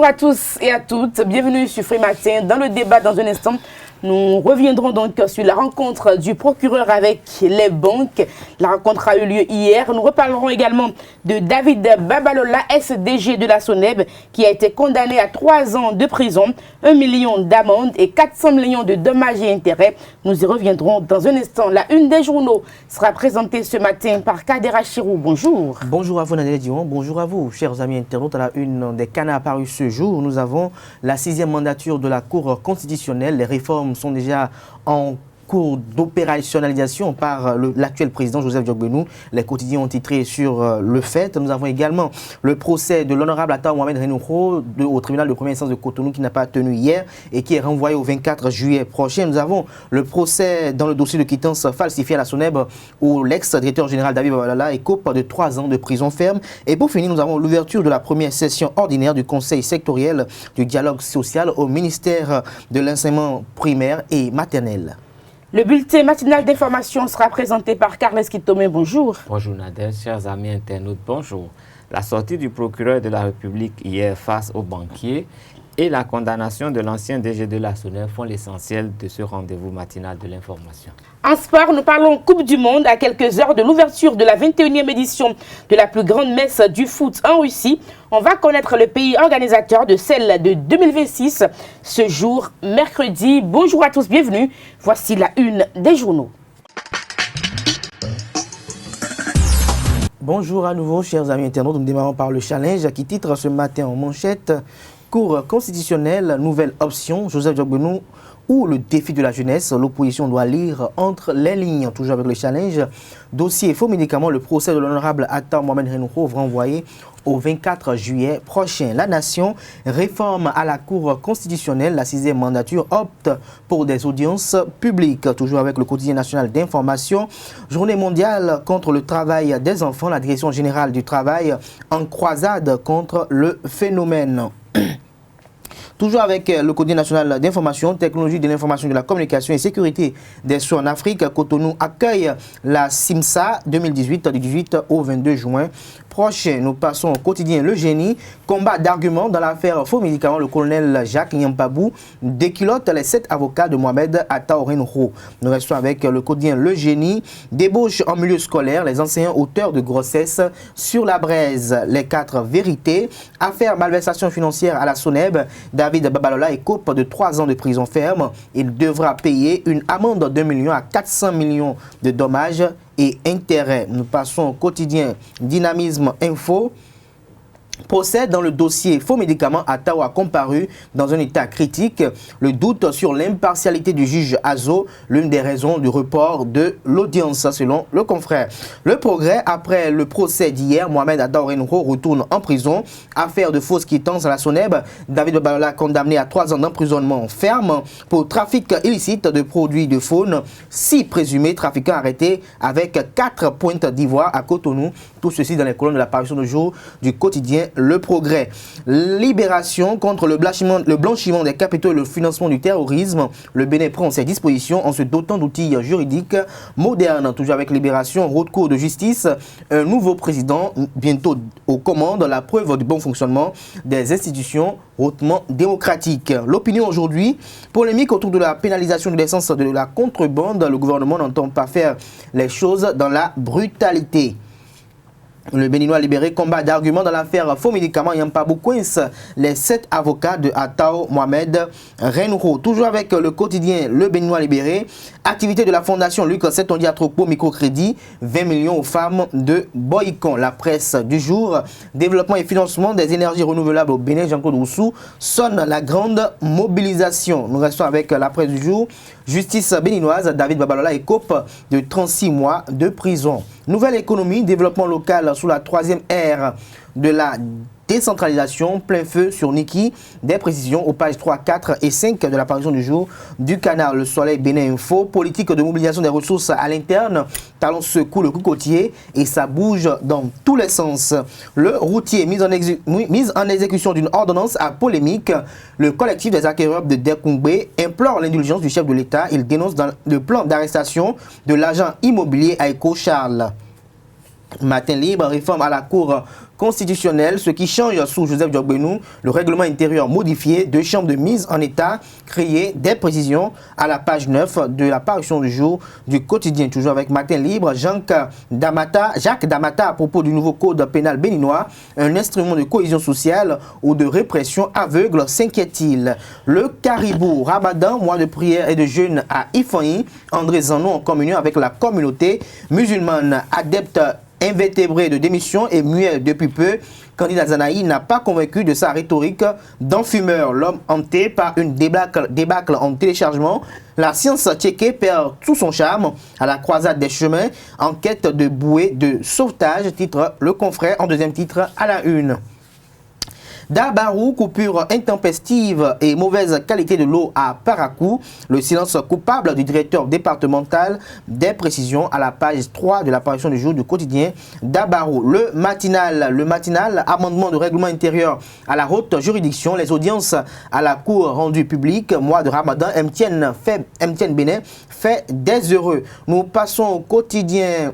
Bonjour à tous et à toutes, bienvenue sur Free Matin. Dans le débat, dans un instant, nous reviendrons donc sur la rencontre du procureur avec les banques. La rencontre a eu lieu hier. Nous reparlerons également de David Babalola, SDG de la SONEB, qui a été condamné à 3 ans de prison, 1 million d'amende et 400 millions de dommages et intérêts. Nous y reviendrons dans un instant. La une des journaux sera présentée ce matin par Kadera Chirou. Bonjour. Bonjour à vous, Nadèle Dion. Bonjour à vous, chers amis internautes. À la une des canards apparus ce jour, nous avons la 6e mandature de la Cour constitutionnelle. Les réformes sont déjà en cours d'opérationnalisation par l'actuel président Joseph Diogbenou. Les quotidiens ont titré sur le fait. Nous avons également le procès de l'honorable Atta Mohamed Renouho au tribunal de première instance de Cotonou qui n'a pas tenu hier et qui est renvoyé au 24 juillet prochain. Nous avons le procès dans le dossier de quittance falsifié à la SONEB où l'ex-directeur général David Babalola écope de 3 ans de prison ferme. Et pour finir, nous avons l'ouverture de la première session ordinaire du Conseil sectoriel du dialogue social au ministère de l'enseignement primaire et maternel. Le bulletin matinal d'information sera présenté par Carles Kitomé. Bonjour. Bonjour Nadèle, chers amis internautes, bonjour. La sortie du procureur de la République hier face aux banquiers et la condamnation de l'ancien DG de la SONEB font l'essentiel de ce rendez-vous matinal de l'information. En sport, nous parlons Coupe du Monde à quelques heures de l'ouverture de la 21e édition de la plus grande messe du foot en Russie. On va connaître le pays organisateur de celle de 2026 ce jour, mercredi. Bonjour à tous, bienvenue. Voici la une des journaux. Bonjour à nouveau, chers amis internautes. Nous démarrons par le challenge qui titre ce matin en manchette Cour constitutionnelle, nouvelle option, Joseph Diogbenou ou le défi de la jeunesse. L'opposition doit lire entre les lignes, toujours avec le challenge. Dossier faux médicaments, le procès de l'honorable Atta Mohamed Renouho renvoyé au 24 juillet prochain. La Nation, réforme à la Cour constitutionnelle. La 6e mandature opte pour des audiences publiques. Toujours avec le quotidien national d'information. Journée mondiale contre le travail des enfants. La direction générale du travail en croisade contre le phénomène. Toujours avec le quotidien national d'information, technologie de l'information, de la communication et sécurité des soins en Afrique, Cotonou accueille la CIMSA 2018 du 18 au 22 juin prochain. Nous passons au quotidien Le Génie, combat d'arguments dans l'affaire faux médicaments. Le colonel Jacques Nyampabou déculotte les 7 avocats de Mohamed Atta Renouho. Nous restons avec le quotidien Le Génie, débauche en milieu scolaire, les enseignants auteurs de grossesse sur la braise, les 4 vérités, affaire malversation financière à la SONEB. David Babalola écope de 3 ans de prison ferme. Il devra payer une amende de 1 million à 400 millions de dommages et intérêts. Nous passons au quotidien Dynamisme Info. Procès dans le dossier faux médicaments, Atta a comparu dans un état critique. Le doute sur l'impartialité du juge Azo, l'une des raisons du report de l'audience selon le confrère. Le progrès, après le procès d'hier, Mohamed Atta Renouho retourne en prison. Affaire de fausse quittance à la SONEB. David Babalola condamné à 3 ans d'emprisonnement ferme pour trafic illicite de produits de faune. 6 présumés trafiquants arrêtés avec 4 pointes d'ivoire à Cotonou. Tout ceci dans les colonnes de l'apparition de jour du quotidien Le Progrès. Libération contre le blanchiment des capitaux et le financement du terrorisme. Le Bénin prend ses dispositions en se dotant d'outils juridiques modernes. Toujours avec Libération, haute cour de justice, un nouveau président bientôt aux commandes, la preuve du bon fonctionnement des institutions hautement démocratiques. L'opinion aujourd'hui, polémique autour de la pénalisation de l'essence de la contrebande. Le gouvernement n'entend pas faire les choses dans la brutalité. Le Béninois libéré, combat d'arguments dans l'affaire faux médicaments. Nyampabou coince les 7 avocats de Atta Mohamed Renouho. Toujours avec le quotidien Le Béninois libéré. Activité de la fondation Luc Setondia Atropo Microcrédit. 20 millions aux femmes de Boycon. La presse du jour. Développement et financement des énergies renouvelables au Bénin. Jean-Claude Roussou sonne la grande mobilisation. Nous restons avec la presse du jour. Justice béninoise, David Babalola écope de 36 mois de prison. Nouvelle économie, développement local sous la 3e ère de la décentralisation, plein feu sur Niki. Des précisions aux pages 3, 4 et 5 de l'apparition du jour du canal Le Soleil Bénin Info. Politique de mobilisation des ressources à l'interne. Talon secoue le cocotier et ça bouge dans tous les sens. Le routier, mise en exécution d'une ordonnance à polémique. Le collectif des acquéreurs de Dekungbe implore l'indulgence du chef de l'État. Il dénonce dans le plan d'arrestation de l'agent immobilier Aiko Charles. Matin libre, réforme à la Cour constitutionnelle, ce qui change sous Joseph Diogbenou, le règlement intérieur modifié, 2 chambres de mise en état créées, des précisions à la page 9 de la parution du jour du quotidien. Toujours avec Matin libre, Jacques Damata à propos du nouveau code pénal béninois, un instrument de cohésion sociale ou de répression aveugle, s'inquiète-t-il. Le caribou, Ramadan, mois de prière et de jeûne à Ifanyi, André Zanon en communion avec la communauté musulmane, adepte invertébré de démission et muet depuis peu, candidat Zanaï n'a pas convaincu de sa rhétorique d'enfumeur. L'homme hanté par une débâcle en téléchargement, la science tchéquée perd tout son charme à la croisade des chemins en quête de bouée de sauvetage, titre Le Confrère en deuxième titre à la une. Dabarou, coupure intempestive et mauvaise qualité de l'eau à Parakou. Le silence coupable du directeur départemental, des précisions à la page 3 de l'apparition du jour du quotidien Dabarou. Le matinal, amendement de règlement intérieur à la haute juridiction, les audiences à la cour rendues publiques, mois de Ramadan, Mtien Bénin fait des heureux. Nous passons au quotidien.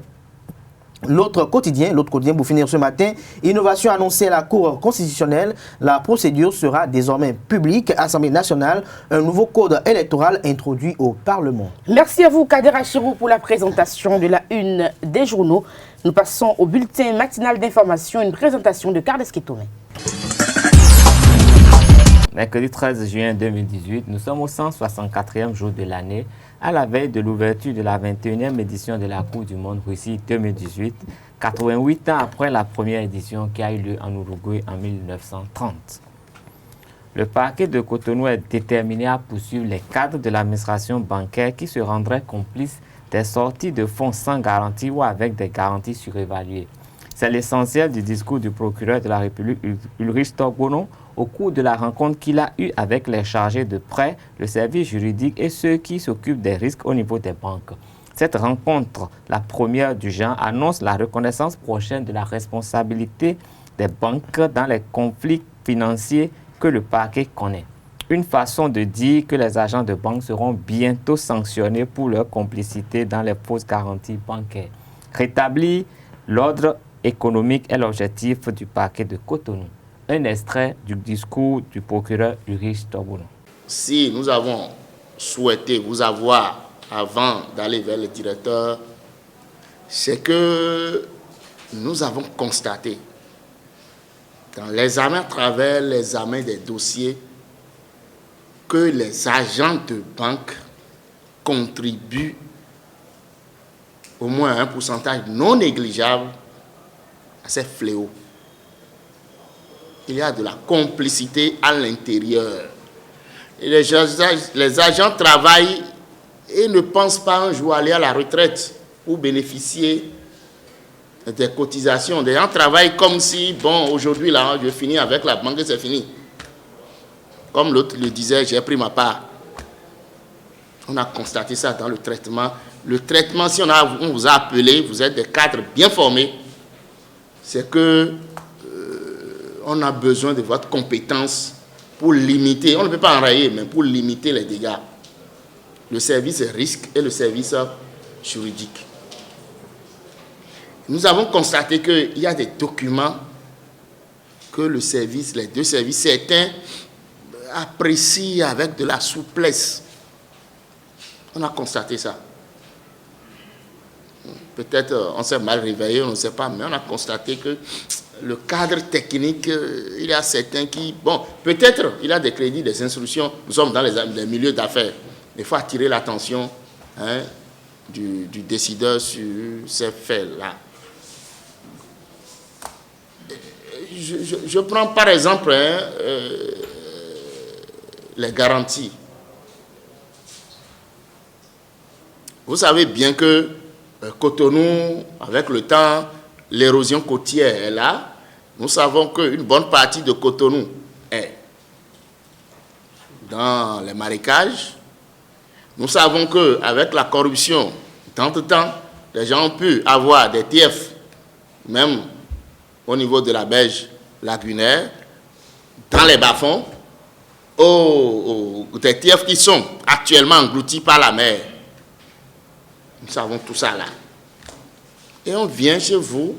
L'autre quotidien pour finir ce matin, innovation annoncée à la Cour constitutionnelle, la procédure sera désormais publique. Assemblée nationale, un nouveau code électoral introduit au Parlement. Merci à vous Kader Achirou pour la présentation de la une des journaux. Nous passons au bulletin matinal d'information, une présentation de Carles Ketomé. Mercredi 13 juin 2018, nous sommes au 164e jour de l'année, à la veille de l'ouverture de la 21e édition de la Coupe du Monde Russie 2018, 88 ans après la première édition qui a eu lieu en Uruguay en 1930. Le parquet de Cotonou est déterminé à poursuivre les cadres de l'administration bancaire qui se rendraient complices des sorties de fonds sans garantie ou avec des garanties surévaluées. C'est l'essentiel du discours du procureur de la République Ulrich Torgono au cours de la rencontre qu'il a eue avec les chargés de prêt, le service juridique et ceux qui s'occupent des risques au niveau des banques. Cette rencontre, la première du genre, annonce la reconnaissance prochaine de la responsabilité des banques dans les conflits financiers que le parquet connaît. Une façon de dire que les agents de banque seront bientôt sanctionnés pour leur complicité dans les fausses garanties bancaires. Rétablir l'ordre économique est l'objectif du parquet de Cotonou. Un extrait du discours du procureur Ulrich Torgono. Si nous avons souhaité vous avoir avant d'aller vers le directeur, c'est que nous avons constaté dans l'examen à travers l'examen des dossiers que les agents de banque contribuent au moins à un pourcentage non négligeable à ces fléaux. Il y a de la complicité à l'intérieur. Et les agents travaillent et ne pensent pas un jour aller à la retraite ou bénéficier des cotisations. Les gens travaillent comme si, bon, aujourd'hui, là, je finis avec la banque et c'est fini. Comme l'autre le disait, j'ai pris ma part. On a constaté ça dans le traitement. Le traitement, si on vous a appelé, vous êtes des cadres bien formés, c'est que on a besoin de votre compétence pour limiter, on ne peut pas enrayer, mais pour limiter les dégâts. Le service risque et le service juridique. Nous avons constaté qu'il y a des documents que le service, les deux services, certains apprécient avec de la souplesse. On a constaté ça. Peut-être on s'est mal réveillé, on ne sait pas, mais on a constaté que le cadre technique, il y a certains qui... Bon, peut-être il y a des crédits, des instructions. Nous sommes dans les milieux d'affaires. Il faut attirer l'attention du décideur sur ces faits-là. Je prends par exemple les garanties. Vous savez bien que Cotonou, avec le temps, l'érosion côtière est là. Nous savons qu'une bonne partie de Cotonou est dans les marécages. Nous savons qu'avec la corruption, de temps en temps, les gens ont pu avoir des TF, même au niveau de la berge lagunaire, dans les bas-fonds, des TF qui sont actuellement engloutis par la mer. Nous savons tout ça là. Et on vient chez vous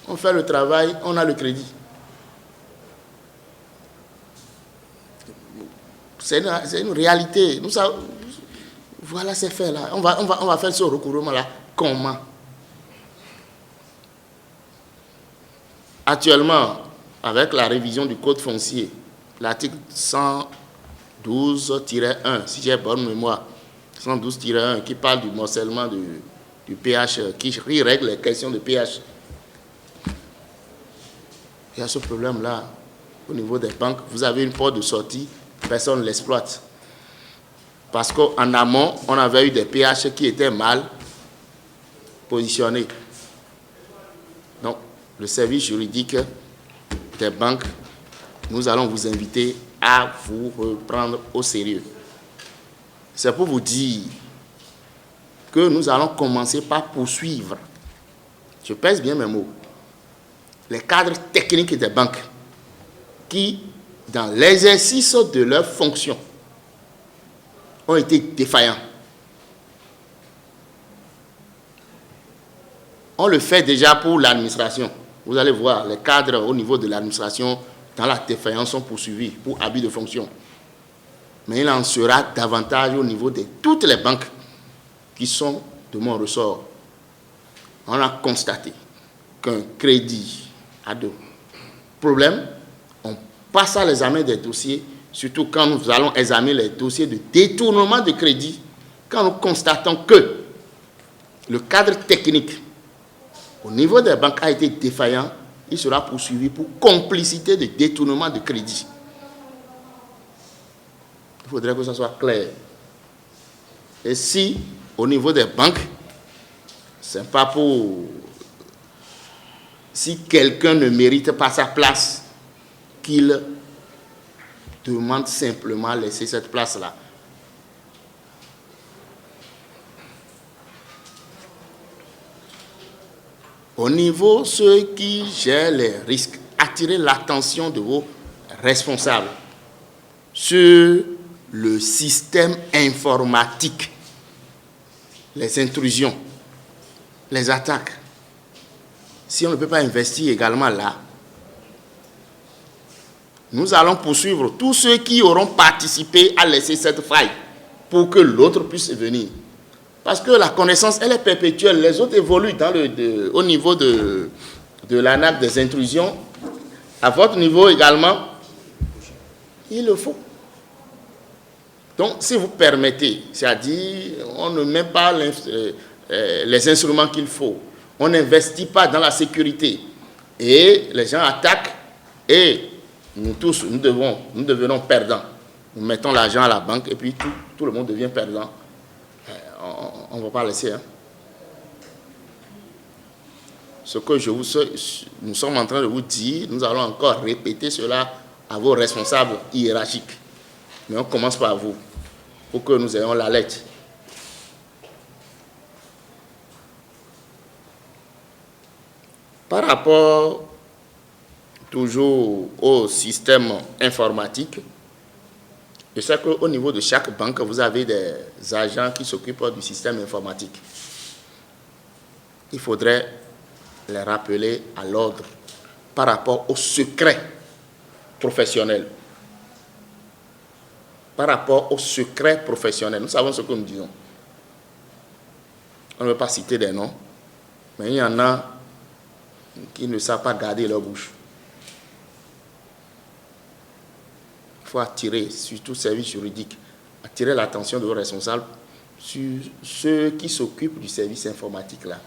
On fait le travail, on a le crédit. C'est une réalité. Nous savons, voilà, c'est fait là. On va faire ce recouvrement là. Comment? Actuellement, avec la révision du code foncier, l'article 112-1, si j'ai bonne mémoire, 112-1, qui parle du morcellement du pH, qui règle les questions de pH. Il y a ce problème-là au niveau des banques. Vous avez une porte de sortie, personne ne l'exploite. Parce qu'en amont, on avait eu des pH qui étaient mal positionnés. Donc, le service juridique des banques, nous allons vous inviter à vous reprendre au sérieux. C'est pour vous dire que nous allons commencer par poursuivre, je pèse bien mes mots, les cadres techniques des banques qui, dans l'exercice de leurs fonctions, ont été défaillants. On le fait déjà pour l'administration. Vous allez voir, les cadres au niveau de l'administration, dans la défaillance, sont poursuivis pour abus de fonction. Mais il en sera davantage au niveau de toutes les banques qui sont de mon ressort. On a constaté qu'un crédit a de problèmes. On passe à l'examen des dossiers, surtout quand nous allons examiner les dossiers de détournement de crédit. Quand nous constatons que le cadre technique au niveau des banques a été défaillant, il sera poursuivi pour complicité de détournement de crédit. Il faudrait que ça soit clair. Et si, au niveau des banques, c'est pas pour... Si quelqu'un ne mérite pas sa place, qu'il demande simplement à laisser cette place-là. Au niveau ceux qui gèrent les risques, attirez l'attention de vos responsables sur le système informatique, les intrusions, les attaques. Si on ne peut pas investir également là, nous allons poursuivre tous ceux qui auront participé à laisser cette faille pour que l'autre puisse venir. Parce que la connaissance, elle est perpétuelle. Les autres évoluent au niveau de la nappe des intrusions. À votre niveau également, il le faut. Donc, si vous permettez, c'est-à-dire, on ne met pas les instruments qu'il faut, on n'investit pas dans la sécurité, et les gens attaquent, et nous tous, nous devenons perdants. Nous mettons l'argent à la banque, et puis tout le monde devient perdant. On ne va pas laisser. Hein. Ce que nous sommes en train de vous dire, nous allons encore répéter cela à vos responsables hiérarchiques. Mais on commence par vous, pour que nous ayons la lettre. Par rapport toujours au système informatique, je sais qu'au niveau de chaque banque, vous avez des agents qui s'occupent du système informatique. Il faudrait les rappeler à l'ordre par rapport au secret professionnel. Par rapport au secret professionnel. Nous savons ce que nous disons. On ne veut pas citer des noms, mais il y en a qui ne savent pas garder leur bouche. Il faut attirer, surtout service juridique, attirer l'attention de vos responsables sur ceux qui s'occupent du service informatique là.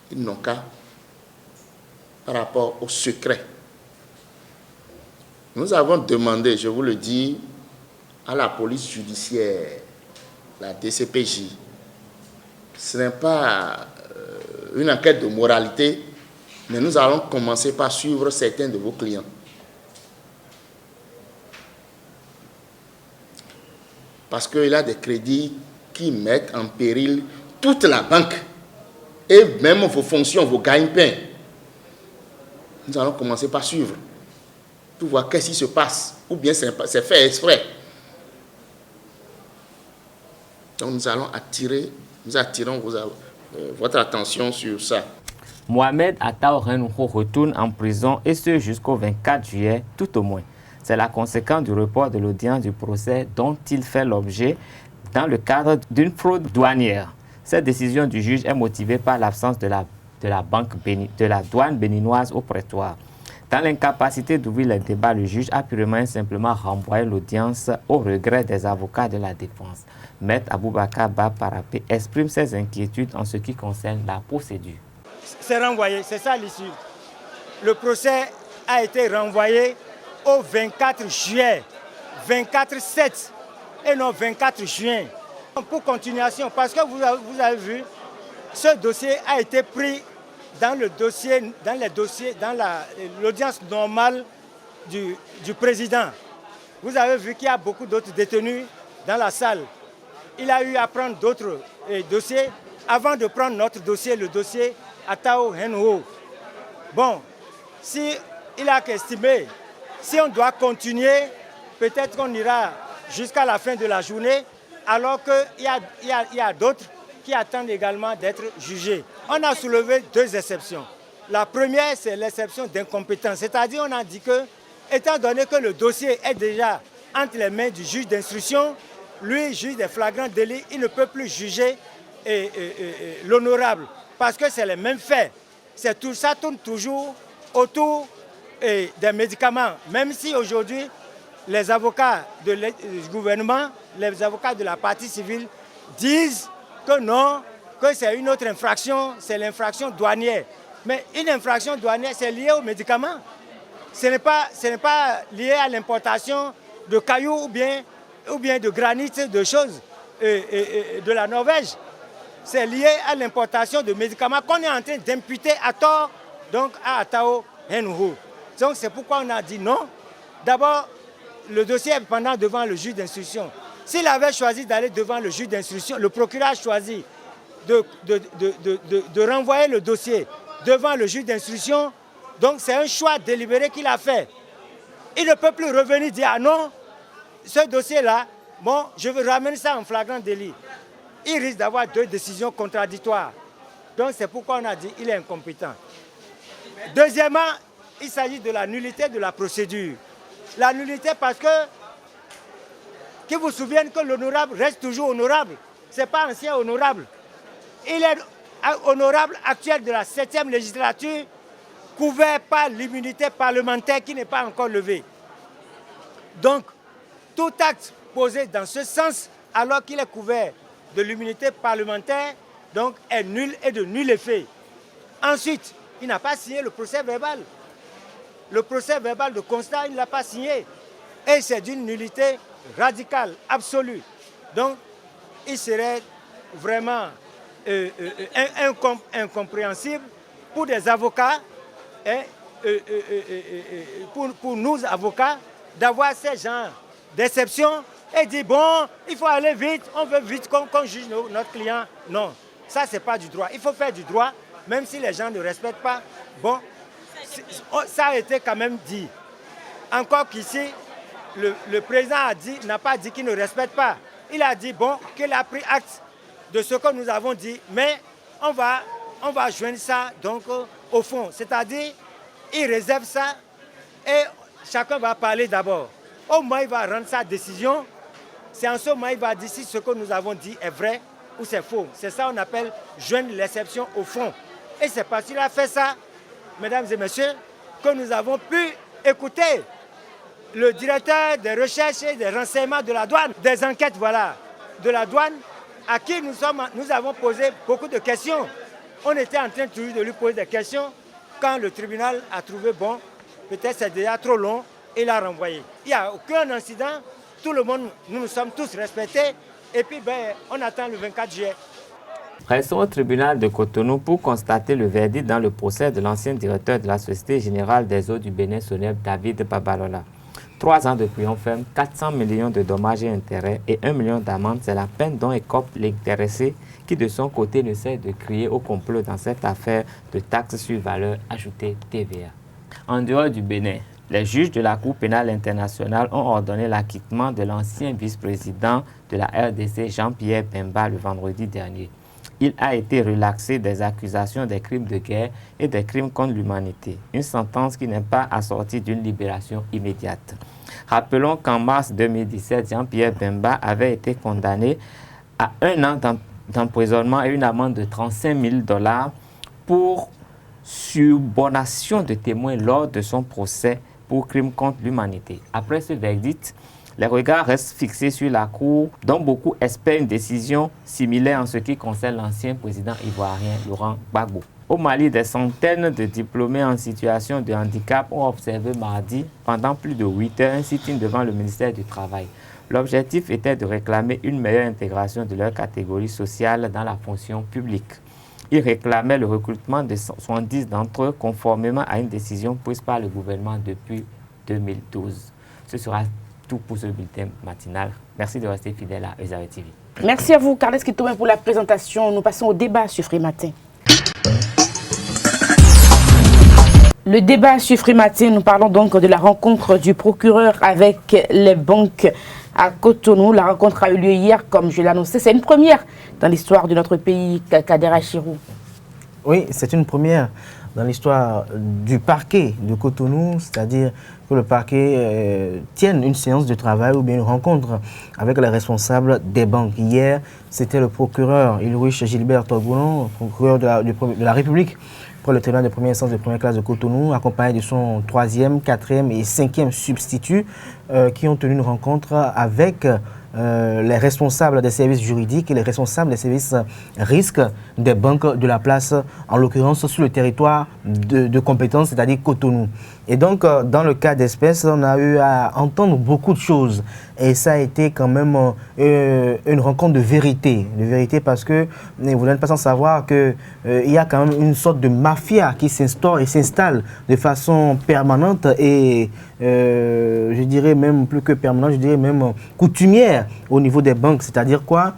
Ils n'ont qu'à, par rapport au secret. Nous avons demandé, je vous le dis, à la police judiciaire, la DCPJ. Ce n'est pas une enquête de moralité, mais nous allons commencer par suivre certains de vos clients. Parce qu'il y a des crédits qui mettent en péril toute la banque et même vos fonctions, vos gagne-pains. Nous allons commencer par suivre pour voir qu'est-ce qui se passe, ou bien c'est fait exprès. Donc nous attirons votre attention sur ça. Mohamed Attao Renouho retourne en prison et ce jusqu'au 24 juillet tout au moins. C'est la conséquence du report de l'audience du procès dont il fait l'objet dans le cadre d'une fraude douanière. Cette décision du juge est motivée par l'absence de la douane béninoise au prétoire. Dans l'incapacité d'ouvrir les débats, le juge a purement et simplement renvoyé l'audience au regret des avocats de la défense. Maître Aboubakar Ba-Parapé exprime ses inquiétudes en ce qui concerne la procédure. C'est renvoyé, c'est ça l'issue. Le procès a été renvoyé au 24 juillet, 24/7 et non 24 juin. Pour continuation, parce que vous avez vu, ce dossier a été pris dans l'audience normale du président. Vous avez vu qu'il y a beaucoup d'autres détenus dans la salle. Il a eu à prendre d'autres dossiers avant de prendre notre dossier, le dossier Attao Renouho. Bon, si il a estimé, si on doit continuer, peut-être qu'on ira jusqu'à la fin de la journée, alors qu'il y a d'autres qui attendent également d'être jugés. On a soulevé deux exceptions. La première, c'est l'exception d'incompétence. C'est-à-dire, on a dit que, étant donné que le dossier est déjà entre les mains du juge d'instruction, lui, juge des flagrants délits, il ne peut plus juger l'honorable, parce que c'est les mêmes faits. Tout ça tourne toujours autour des médicaments, même si aujourd'hui, les avocats du gouvernement, les avocats de la partie civile disent que non, que c'est une autre infraction, c'est l'infraction douanière. Mais une infraction douanière, c'est lié aux médicaments. Ce n'est pas lié à l'importation de cailloux ou bien de granit, de choses de la Norvège. C'est lié à l'importation de médicaments qu'on est en train d'imputer à tort donc à Attao Renouho. Donc c'est pourquoi on a dit non. D'abord, le dossier est pendant devant le juge d'instruction. S'il avait choisi d'aller devant le juge d'instruction, le procureur a choisi de renvoyer le dossier devant le juge d'instruction. Donc c'est un choix délibéré qu'il a fait. Il ne peut plus revenir dire ah non, ce dossier-là, bon, je veux ramener ça en flagrant délit. Il risque d'avoir deux décisions contradictoires. Donc c'est pourquoi on a dit qu'il est incompétent. Deuxièmement, il s'agit de la nullité de la procédure. La nullité parce que, qu'il vous souvienne que l'honorable reste toujours honorable. Ce n'est pas ancien honorable. Il est honorable actuel de la 7e législature, couvert par l'immunité parlementaire qui n'est pas encore levée. Donc, tout acte posé dans ce sens, alors qu'il est couvert de l'immunité parlementaire, donc est nul et de nul effet. Ensuite, il n'a pas signé le procès verbal. Le procès verbal de constat, il ne l'a pas signé. Et c'est d'une nullité radicale, absolue. Donc, il serait vraiment incompréhensible pour des avocats, pour nous avocats, d'avoir ces genres d'exception et dire bon, il faut aller vite, on veut vite qu'on juge notre client. Non, ça c'est pas du droit. Il faut faire du droit, même si les gens ne respectent pas. Bon, ça a été quand même dit. Encore qu'ici, le président n'a pas dit qu'il ne respecte pas. Il a dit bon, qu'il a pris acte de ce que nous avons dit, mais on va joindre ça donc au fond. C'est-à-dire, il réserve ça et chacun va parler d'abord. Au moins, il va rendre sa décision. C'est en ce moment il va dire si ce que nous avons dit est vrai ou c'est faux. C'est ça qu'on appelle joindre l'exception au fond. Et c'est parce qu'il a fait ça, mesdames et messieurs, que nous avons pu écouter le directeur des recherches et des renseignements de la douane, des enquêtes, voilà, de la douane, à qui nous avons posé beaucoup de questions. On était en train toujours de lui poser des questions quand le tribunal a trouvé bon, peut-être c'est déjà trop long, et l'a renvoyé. Il n'y a aucun incident, tout le monde, nous sommes tous respectés, et puis on attend le 24 juillet. Restons au tribunal de Cotonou pour constater le verdict dans le procès de l'ancien directeur de la Société Générale des Eaux du Bénin, Soneb, David Babalola. 3 ans de prison ferme, 400 millions de dommages et intérêts et 1 million d'amende, c'est la peine dont écope l'intéressé qui de son côté ne cesse de crier au complot dans cette affaire de taxe sur valeur ajoutée TVA. En dehors du Bénin, les juges de la Cour pénale internationale ont ordonné l'acquittement de l'ancien vice-président de la RDC, Jean-Pierre Bemba, le vendredi dernier. il a été relaxé des accusations des crimes de guerre et des crimes contre l'humanité. Une sentence qui n'est pas assortie d'une libération immédiate. Rappelons qu'en mars 2017, Jean-Pierre Bemba avait été condamné à 1 an d'emprisonnement et une amende de 35 000 $ pour subornation de témoins lors de son procès pour crime contre l'humanité. Après ce verdict, les regards restent fixés sur la Cour, dont beaucoup espèrent une décision similaire en ce qui concerne l'ancien président ivoirien Laurent Gbagbo. Au Mali, des centaines de diplômés en situation de handicap ont observé mardi, pendant plus de 8 heures, un sit-in devant le ministère du Travail. L'objectif était de réclamer une meilleure intégration de leur catégorie sociale dans la fonction publique. Ils réclamaient le recrutement de 70 d'entre eux conformément à une décision prise par le gouvernement depuis 2012. Ce sera tout pour ce bulletin matinal. Merci de rester fidèle à Ezawe TV. Merci à vous, Carles Kitoumen, pour la présentation. Nous passons au débat sur Free Matin. Le débat sur Free Matin, nous parlons donc de la rencontre du procureur avec les banques à Cotonou. La rencontre a eu lieu hier, comme je l'annonçais. C'est une première dans l'histoire de notre pays, Kader Achirou. Oui, c'est une première dans l'histoire du parquet de Cotonou, c'est-à-dire que le parquet tienne une séance de travail ou bien une rencontre avec les responsables des banques. Hier, c'était le procureur Ulrich Gilbert Togboulon, procureur de la République, pour le tribunal de première instance de première classe de Cotonou, accompagné de son 3e, 4e et 5e substitut, qui ont tenu une rencontre avec les responsables des services juridiques et les responsables des services risques des banques de la place, en l'occurrence sur le territoire de compétence, c'est-à-dire Cotonou. Et donc, dans le cas d'espèce, on a eu à entendre beaucoup de choses. Et ça a été quand même une rencontre de vérité parce que vous n'êtes pas sans savoir qu'il y a quand même une sorte de mafia qui s'instaure et s'installe de façon permanente et je dirais même plus que permanente, je dirais même coutumière au niveau des banques. C'est-à-dire quoi?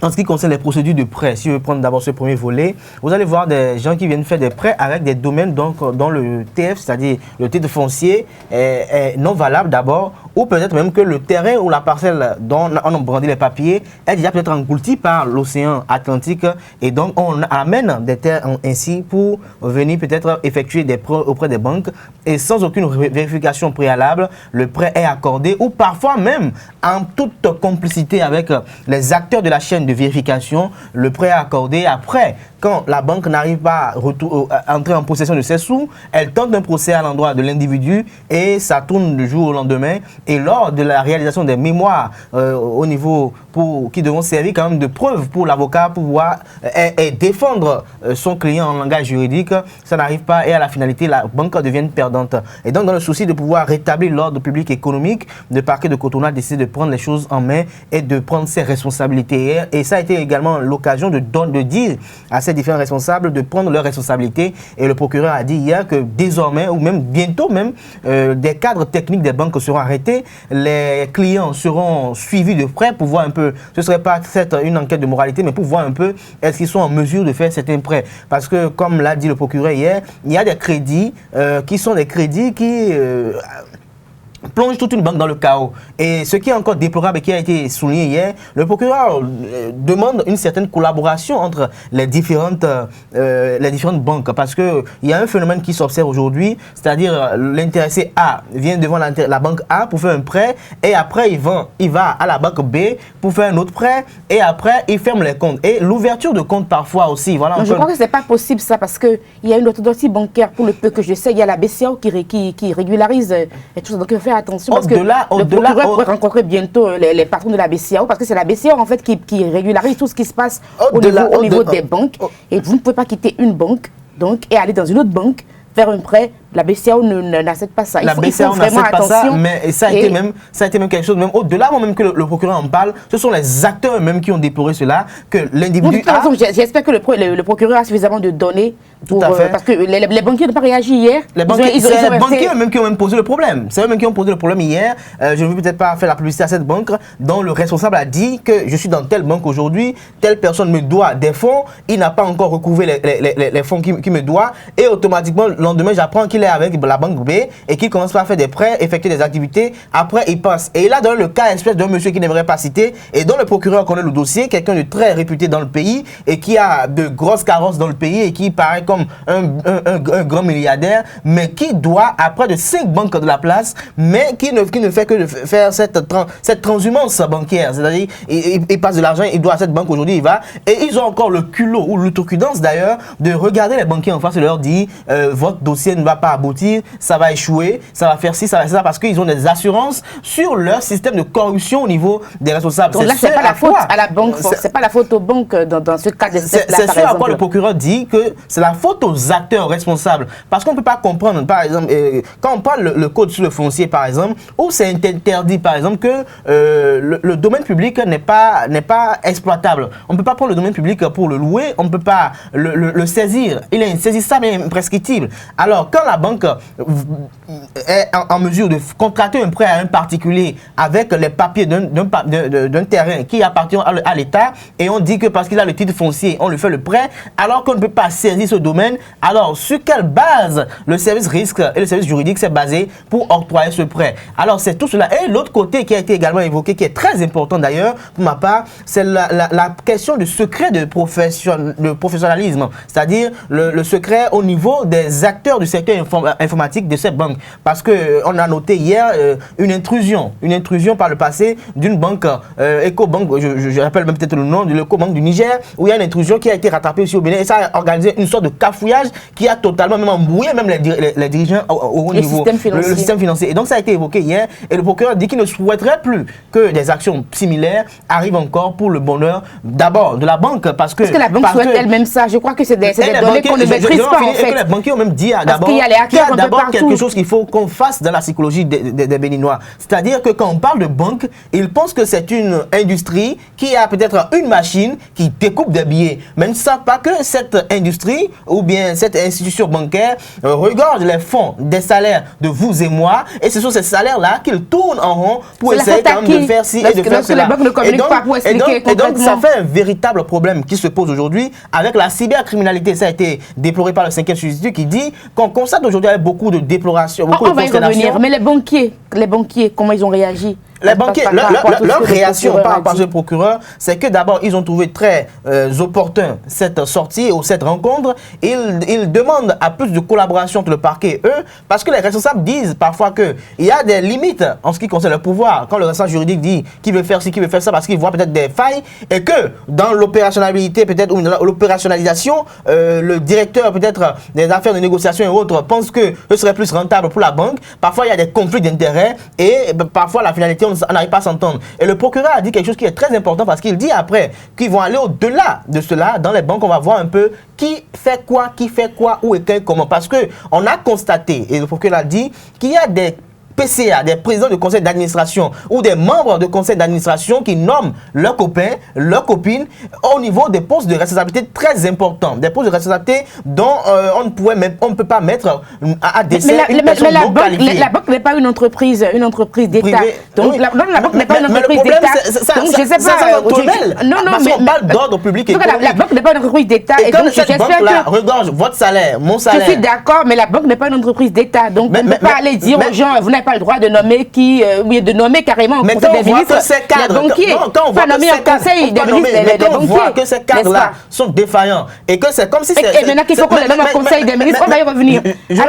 En ce qui concerne les procédures de prêt, si je veux prendre d'abord ce premier volet, vous allez voir des gens qui viennent faire des prêts avec des domaines donc, dont le TF, c'est-à-dire le titre foncier, est non valable d'abord, ou peut-être même que le terrain ou la parcelle dont on a brandi les papiers est déjà peut-être englouti par l'océan Atlantique et donc on amène des terres ainsi pour venir peut-être effectuer des prêts auprès des banques et sans aucune vérification préalable, le prêt est accordé ou parfois même en toute complicité avec les acteurs de la chaîne de vérification, le prêt est accordé. Après, quand la banque n'arrive pas à entrer en possession de ses sous, elle tente un procès à l'endroit de l'individu et ça tourne du jour au lendemain. Et lors de la réalisation des mémoires au niveau qui devront servir quand même de preuve pour l'avocat pour pouvoir défendre son client en langage juridique, ça n'arrive pas et à la finalité, la banque devient perdante. Et donc, dans le souci de pouvoir rétablir l'ordre public économique, le parquet de Cotonou a décidé de prendre les choses en main et de prendre ses responsabilités. Et ça a été également l'occasion de dire à ces différents responsables de prendre leurs responsabilités. Et le procureur a dit hier que désormais, ou même bientôt même, des cadres techniques des banques seront arrêtés, les clients seront suivis de près pour voir un peu, ce ne serait pas une enquête de moralité, mais pour voir un peu est-ce qu'ils sont en mesure de faire certains prêts. Parce que, comme l'a dit le procureur hier, il y a des crédits qui sont des crédits qui plonge toute une banque dans le chaos. Et ce qui est encore déplorable et qui a été souligné hier, le procureur demande une certaine collaboration entre les différentes banques parce qu'il y a un phénomène qui s'observe aujourd'hui, c'est-à-dire l'intéressé A vient devant la banque A pour faire un prêt et après il va à la banque B pour faire un autre prêt et après il ferme les comptes. Et l'ouverture de compte parfois aussi. Voilà. Je crois que ce n'est pas possible ça parce qu'il y a une orthodoxie bancaire pour le peu que je sais, il y a la BCAO qui régularise et tout ça. Donc il faut faire attention parce que le procureur pourrait rencontrer bientôt les patrons de la BCAO parce que c'est la BCAO en fait qui régularise tout ce qui se passe au niveau des banques et vous ne pouvez pas quitter une banque donc, et aller dans une autre banque faire un prêt. La BCAO n'accepte pas ça. La BCAO n'accepte pas ça, mais ça a été même quelque chose, même au-delà même que le procureur en parle, ce sont les acteurs eux-mêmes qui ont déploré cela, que l'individu a... J'espère que le procureur a suffisamment de données pour, parce que les banquiers n'ont pas réagi hier. Les banquiers eux-mêmes qui ont même posé le problème. C'est eux-mêmes qui ont posé le problème hier. Je ne veux peut-être pas faire la publicité à cette banque dont le responsable a dit que je suis dans telle banque aujourd'hui, telle personne me doit des fonds, il n'a pas encore recouvré les fonds qu'il me doit et automatiquement, le lendemain, j'apprends qu'il qu'il est avec la banque B et qu'il commence par faire des prêts, effectuer des activités, après il passe. Et il a donné le cas espèce d'un monsieur qui n'aimerait pas citer et dont le procureur connaît le dossier, quelqu'un de très réputé dans le pays et qui a de grosses carrosses dans le pays et qui paraît comme un grand milliardaire, mais qui doit, après de 5 banques de la place, mais qui ne fait que de faire cette transhumance bancaire. C'est-à-dire, il passe de l'argent, il doit à cette banque aujourd'hui, il va. Et ils ont encore le culot ou l'outrecuidance d'ailleurs de regarder les banquiers en face et leur dire votre dossier ne va pas aboutir, ça va échouer, ça va faire ci, ça va faire ça, parce qu'ils ont des assurances sur leur système de corruption au niveau des responsables. Donc là, c'est pas la faute à la banque, c'est pas la faute aux banques dans ce cas d'espèce-là. C'est sûr à quoi le procureur dit que c'est la faute aux acteurs responsables. Parce qu'on ne peut pas comprendre, par exemple, quand on parle le code sur le foncier, par exemple, où c'est interdit, par exemple, que le domaine public n'est pas exploitable. On ne peut pas prendre le domaine public pour le louer, on ne peut pas le saisir. Il est insaisissable et imprescriptible. Alors, quand la banque est en mesure de contracter un prêt à un particulier avec les papiers d'un terrain qui appartient à l'État, et on dit que parce qu'il a le titre foncier, on lui fait le prêt, alors qu'on ne peut pas saisir ce domaine, alors sur quelle base le service risque et le service juridique s'est basé pour octroyer ce prêt? Alors c'est tout cela. Et l'autre côté qui a été également évoqué, qui est très important d'ailleurs, pour ma part, c'est la question du secret de professionnalisme, c'est-à-dire le secret au niveau des acteurs du secteur informatique de cette banque. Parce qu'on a noté hier une intrusion par le passé d'une banque, Ecobank, je rappelle même peut-être le nom de l'Ecobank du Niger, où il y a une intrusion qui a été rattrapée aussi au Bénin, et ça a organisé une sorte de cafouillage qui a totalement même embrouillé même les dirigeants au niveau le système financier. Et donc ça a été évoqué hier, et le procureur dit qu'il ne souhaiterait plus que des actions similaires arrivent encore pour le bonheur d'abord de la banque, parce que la banque souhaite elle-même ça. Je crois que c'est des données qu'on ne maîtrise pas en fait. Et que les banquiers ont même dit d'abord qu'il y a d'abord quelque chose qu'il faut qu'on fasse dans la psychologie des Béninois. C'est-à-dire que quand on parle de banque, ils pensent que c'est une industrie qui a peut-être une machine qui découpe des billets. Mais ils ne savent pas que cette industrie ou bien cette institution bancaire regorge les fonds des salaires de vous et moi, et ce sont ces salaires-là qu'ils tournent en rond pour essayer quand même de faire ci et de faire cela. Et donc ça fait un véritable problème qui se pose aujourd'hui avec la cybercriminalité. Ça a été déploré par le 5e substitut qui dit qu'on constate aujourd'hui avec beaucoup de déploration, beaucoup de consternation. Mais les banquiers, comment ils ont réagi? Les banquiers, leur réaction par rapport à ce procureur, c'est que d'abord, ils ont trouvé très opportun cette sortie ou cette rencontre. Ils demandent à plus de collaboration entre le parquet et eux, parce que les responsables disent parfois qu'il y a des limites en ce qui concerne le pouvoir. Quand le responsable juridique dit qu'il veut faire ci, qu'il veut faire ça, parce qu'il voit peut-être des failles, et que dans l'opérationnalité peut-être, ou l'opérationnalisation, le directeur peut-être des affaires de négociation et autres pense que ce serait plus rentable pour la banque. Parfois, il y a des conflits d'intérêts et parfois la finalité, on n'arrive pas à s'entendre. Et le procureur a dit quelque chose qui est très important, parce qu'il dit après qu'ils vont aller au-delà de cela. Dans les banques, on va voir un peu qui fait quoi, où et comment. Parce qu'on a constaté, et le procureur a dit, qu'il y a des PCA, des présidents de conseil d'administration ou des membres de conseil d'administration qui nomment leurs copains, leurs copines au niveau des postes de responsabilité très importants. Des postes de responsabilité dont on ne peut pas mettre à décès une personne non qualifiée. La banque n'est pas une entreprise d'État. Donc la banque n'est pas une entreprise d'État. Donc je sais pas. Non, mais on parle d'ordre public et économique. La banque n'est pas une entreprise d'État. Et comme cette banque-là regorge votre salaire, mon salaire. Je suis d'accord, mais la banque n'est pas une entreprise d'État. Donc on ne peut pas aller dire aux gens, vous n'avez pas le droit de nommer de nommer carrément au conseil des ministres les banquiers. Pas nommer au conseil des ministres les banquiers. On voit que ces cadres-là sont défaillants et que c'est comme si c'est... Et maintenant qu'il faut qu'on les nomme au conseil des ministres, on va y revenir.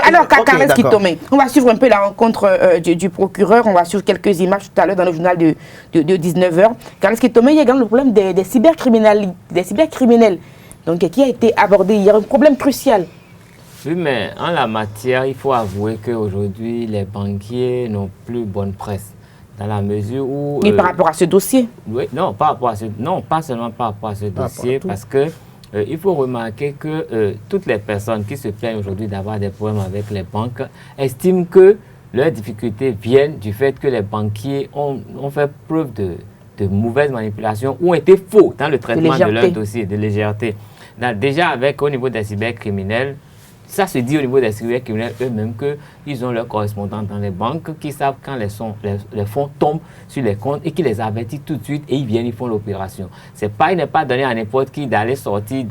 Alors, Carles Kitomé, on va suivre un peu la rencontre du procureur, on va suivre quelques images tout à l'heure dans le journal de 19h. Carles Kitomé, il y a également le problème des cybercriminels, donc qui a été abordé hier, un problème crucial. Oui, mais en la matière, il faut avouer qu'aujourd'hui, les banquiers n'ont plus bonne presse. Dans la mesure où... Et par rapport à ce dossier? Oui, non, pas seulement par rapport à ce dossier, parce que il faut remarquer que toutes les personnes qui se plaignent aujourd'hui d'avoir des problèmes avec les banques estiment que leurs difficultés viennent du fait que les banquiers ont fait preuve de mauvaises manipulations ou ont été faux dans le traitement de leur dossier, de légèreté. Déjà, au niveau des cybercriminels, ça se dit au niveau des cybercriminels eux-mêmes qu'ils ont leurs correspondants dans les banques qui savent quand les fonds tombent sur les comptes et qui les avertissent tout de suite et ils viennent, ils font l'opération. Il n'est pas donné à n'importe qui d'aller sortir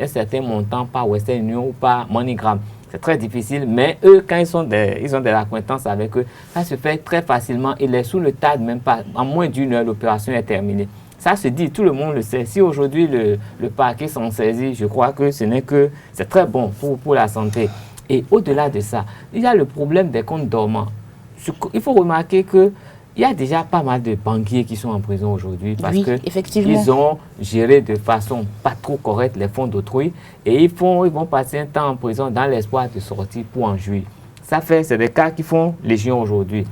un certain montant par Western Union ou par MoneyGram. c'est très difficile, mais eux, quand ils ont des acquaintances avec eux, ça se fait très facilement. Il est sous le tas, même pas, en moins d'une heure, l'opération est terminée. Ça se dit, tout le monde le sait. Si aujourd'hui le parquet s'en saisit, je crois que c'est très bon pour la santé. Et au-delà de ça, il y a le problème des comptes dormants. Il faut remarquer qu'il y a déjà pas mal de banquiers qui sont en prison aujourd'hui parce qu'ils ont géré de façon pas trop correcte les fonds d'autrui et ils vont passer un temps en prison dans l'espoir de sortir pour en jouir. C'est des cas qui font légion aujourd'hui.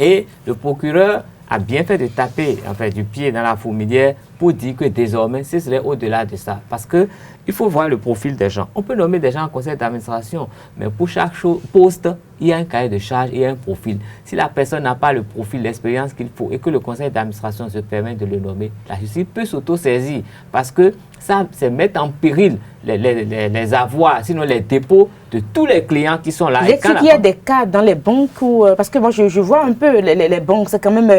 Et le procureur a bien fait de taper du pied dans la fourmilière pour dire que désormais, ce serait au-delà de ça. Parce qu'il faut voir le profil des gens. On peut nommer des gens en conseil d'administration, mais pour chaque poste, il y a un cahier de charge et un profil. Si la personne n'a pas le profil, l'expérience qu'il faut et que le conseil d'administration se permet de le nommer, la justice peut s'auto-saisir parce que ça, c'est mettre en péril les avoirs, sinon les dépôts de tous les clients qui sont là. Est-ce qu'il y a des cas dans les banques où, parce que moi je vois un peu les banques, c'est quand même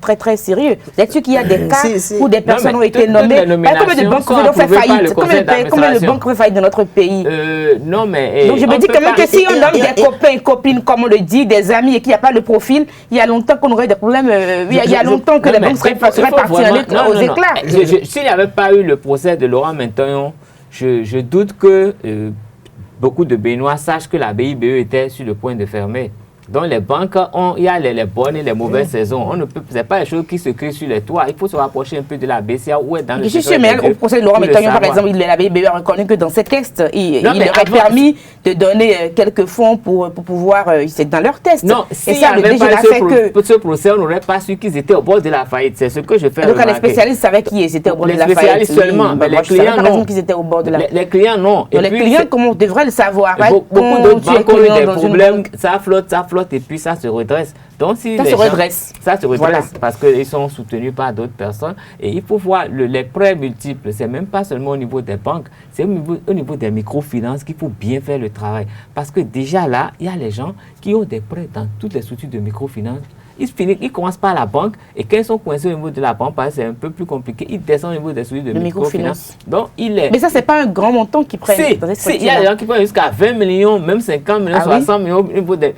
très très sérieux. Est-ce qu'il y a des cas où des personnes ont été nommées? Combien de banques ont fait faillite? Combien de banques ont fait faillite dans notre pays? Non, mais... Donc je me dis quand même que si on nomme des copains et copines, comme on le dit, des amis et qu'il n'y a pas le profil, il y a longtemps qu'on aurait des problèmes, il y a longtemps que les banques seraient parties aux éclats. S'il n'y avait pas eu le procès de Laurent Mentagnon, je doute que beaucoup de Béninois sachent que la BIBE était sur le point de fermer. Donc les banques, il y a les bonnes et les mauvaises saisons. Ce n'est pas les choses qui se créent sur les toits. Il faut se rapprocher un peu de la BCA ou être dans le secteur. Je suis sûr, mais au procès de Laurent Mentagnon, par exemple, la BIBE a reconnu que dans ces textes, il aurait permis de donner quelques fonds pour pouvoir... C'est dans leurs tests. Non, si il n'y avait pas ce procès, on n'aurait pas su qu'ils étaient au bord de la faillite. C'est ce que je fais remarquer. Donc les spécialistes savaient qui étaient au bord de la faillite. Les spécialistes seulement, mais les clients non. Qu'ils étaient au bord de la... Les clients non. Les clients, comment on devrait le savoir? Beaucoup d'autres banques ont eu des problèmes. Ça flotte et puis ça se redresse. Donc, si ça se redresse. Ça se redresse parce qu'ils sont soutenus par d'autres personnes. Et il faut voir les prêts multiples. Ce n'est même pas seulement au niveau des banques, c'est au niveau des microfinances qu'il faut bien faire le travail. Parce que déjà là, il y a les gens qui ont des prêts dans toutes les structures de microfinance. Ils commencent par la banque et quand ils sont coincés au niveau de la banque, parce que c'est un peu plus compliqué, ils descendent au niveau des structures de microfinance. Donc, mais ça, ce n'est pas un grand montant qu'ils prennent. Il y a des gens qui prennent jusqu'à 20 millions, même 50 millions, 60 millions.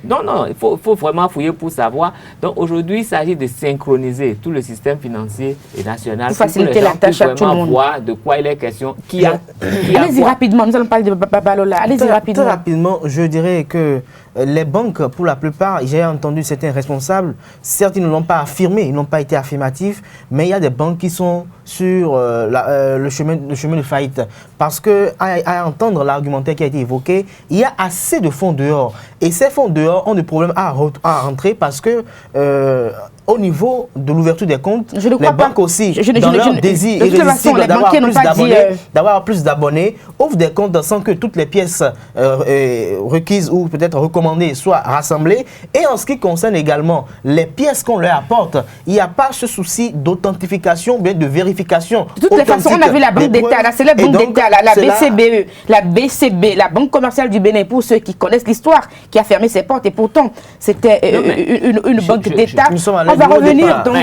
Non, il faut vraiment fouiller pour savoir. Donc, aujourd'hui, il s'agit de synchroniser tout le système financier et national pour faciliter la tâche à tout le monde. Voir de quoi il est question. Allez-y rapidement, nous allons parler de Babalola. Allez-y rapidement. Très rapidement, je dirais que les banques, pour la plupart, j'ai entendu certains responsables, certes, ils ne l'ont pas affirmé, ils n'ont pas été affirmatifs, mais il y a des banques qui sont sur le chemin de faillite. Parce que, à entendre l'argumentaire qui a été évoqué, il y a assez de fonds dehors. Et ces fonds dehors ont des problèmes à rentrer parce que, au niveau de l'ouverture des comptes, les banques aussi, dans leur désir irrésistible d'avoir plus d'abonnés, ouvrent des comptes sans que toutes les pièces requises ou peut-être recommandées soient rassemblées. Et en ce qui concerne également les pièces qu'on leur apporte, il n'y a pas ce souci d'authentification, bien de vérification. De toutes les façons, on a vu la Banque d'État, la célèbre Banque d'État, la BCB, la Banque commerciale du Bénin, pour ceux qui connaissent l'histoire, qui a fermé ses portes. Et pourtant, c'était une banque d'État. On va revenir donc